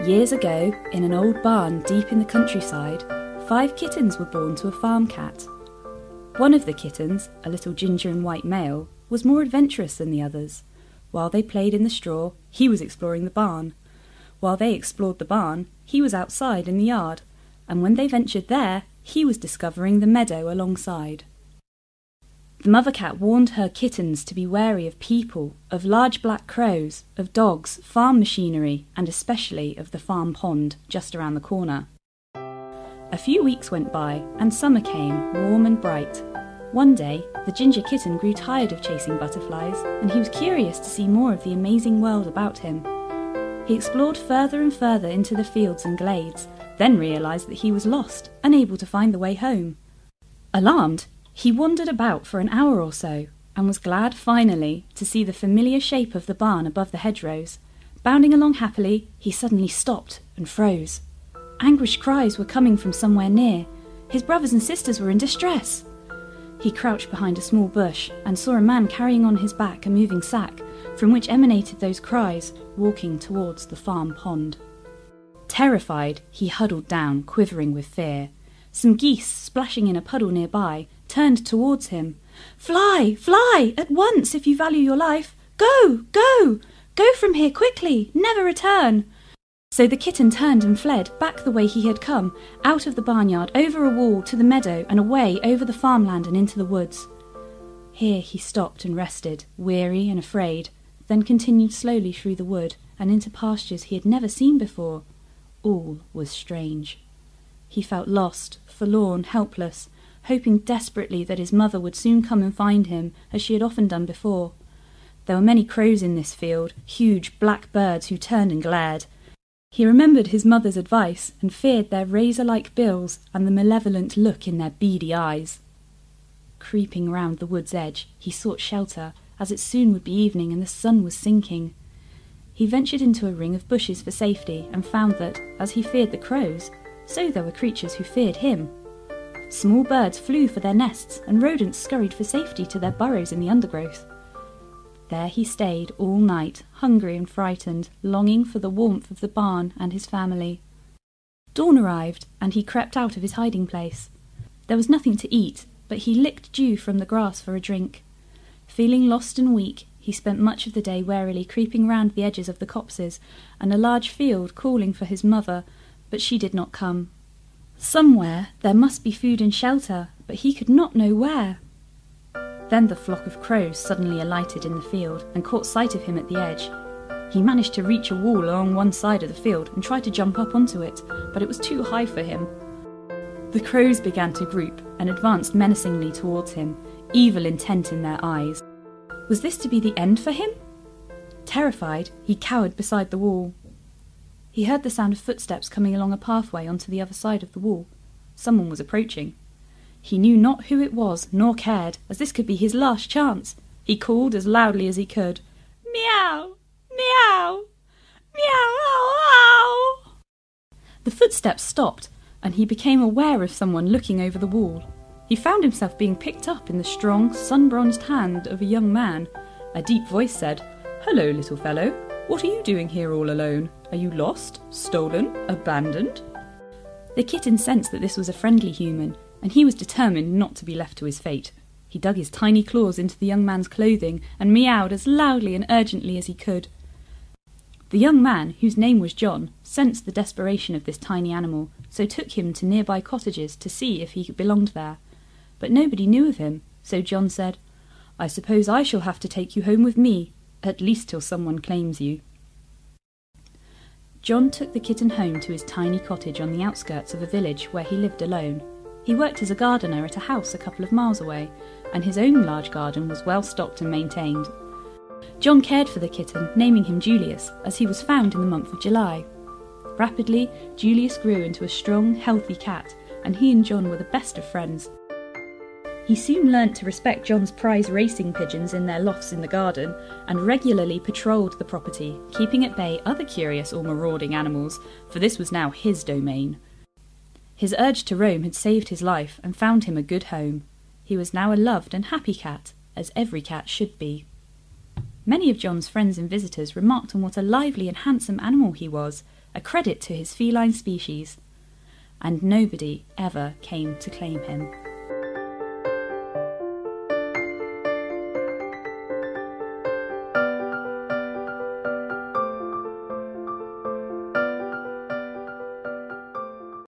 Years ago, in an old barn deep in the countryside, 5 kittens were born to a farm cat. One of the kittens, a little ginger and white male, was more adventurous than the others. While they played in the straw, he was exploring the barn. While they explored the barn, he was outside in the yard, and when they ventured there, he was discovering the meadow alongside. The mother cat warned her kittens to be wary of people, of large black crows, of dogs, farm machinery, and especially of the farm pond just around the corner. A few weeks went by, and summer came, warm and bright. One day, the ginger kitten grew tired of chasing butterflies, and he was curious to see more of the amazing world about him. He explored further and further into the fields and glades, then realised that he was lost, unable to find the way home. Alarmed, he wandered about for an hour or so, and was glad finally to see the familiar shape of the barn above the hedgerows. Bounding along happily, he suddenly stopped and froze. Anguished cries were coming from somewhere near. His brothers and sisters were in distress. He crouched behind a small bush and saw a man carrying on his back a moving sack, from which emanated those cries, walking towards the farm pond. Terrified, he huddled down, quivering with fear. Some geese, splashing in a puddle nearby, turned towards him. "Fly, fly, at once, if you value your life! Go, go! Go from here quickly, never return!" So the kitten turned and fled, back the way he had come, out of the barnyard, over a wall, to the meadow, and away over the farmland and into the woods. Here he stopped and rested, weary and afraid, then continued slowly through the wood, and into pastures he had never seen before. All was strange. He felt lost, forlorn, helpless, hoping desperately that his mother would soon come and find him, as she had often done before. There were many crows in this field, huge black birds who turned and glared. He remembered his mother's advice and feared their razor-like bills and the malevolent look in their beady eyes. Creeping round the wood's edge, he sought shelter, as it soon would be evening and the sun was sinking. He ventured into a ring of bushes for safety and found that, as he feared the crows, so there were creatures who feared him. Small birds flew for their nests, and rodents scurried for safety to their burrows in the undergrowth. There he stayed all night, hungry and frightened, longing for the warmth of the barn and his family. Dawn arrived, and he crept out of his hiding place. There was nothing to eat, but he licked dew from the grass for a drink. Feeling lost and weak, he spent much of the day warily creeping round the edges of the copses and a large field, calling for his mother, but she did not come. Somewhere there must be food and shelter, but he could not know where. Then the flock of crows suddenly alighted in the field and caught sight of him at the edge. He managed to reach a wall along one side of the field and tried to jump up onto it, but it was too high for him. The crows began to group and advanced menacingly towards him, evil intent in their eyes. Was this to be the end for him? Terrified, he cowered beside the wall. He heard the sound of footsteps coming along a pathway onto the other side of the wall. Someone was approaching. He knew not who it was, nor cared, as this could be his last chance. He called as loudly as he could, "Meow! Meow! Meow! Ow! Ow!" The footsteps stopped, and he became aware of someone looking over the wall. He found himself being picked up in the strong, sun-bronzed hand of a young man. A deep voice said, "Hello, little fellow. What are you doing here all alone? Are you lost, stolen, abandoned?" The kitten sensed that this was a friendly human, and he was determined not to be left to his fate. He dug his tiny claws into the young man's clothing and meowed as loudly and urgently as he could. The young man, whose name was John, sensed the desperation of this tiny animal, so took him to nearby cottages to see if he belonged there. But nobody knew of him, so John said, "I suppose I shall have to take you home with me, at least till someone claims you." John took the kitten home to his tiny cottage on the outskirts of a village where he lived alone. He worked as a gardener at a house a couple of miles away, and his own large garden was well stocked and maintained. John cared for the kitten, naming him Julius, as he was found in the month of July. Rapidly, Julius grew into a strong, healthy cat, and he and John were the best of friends. He soon learnt to respect John's prize racing pigeons in their lofts in the garden, and regularly patrolled the property, keeping at bay other curious or marauding animals, for this was now his domain. His urge to roam had saved his life and found him a good home. He was now a loved and happy cat, as every cat should be. Many of John's friends and visitors remarked on what a lively and handsome animal he was, a credit to his feline species. And nobody ever came to claim him.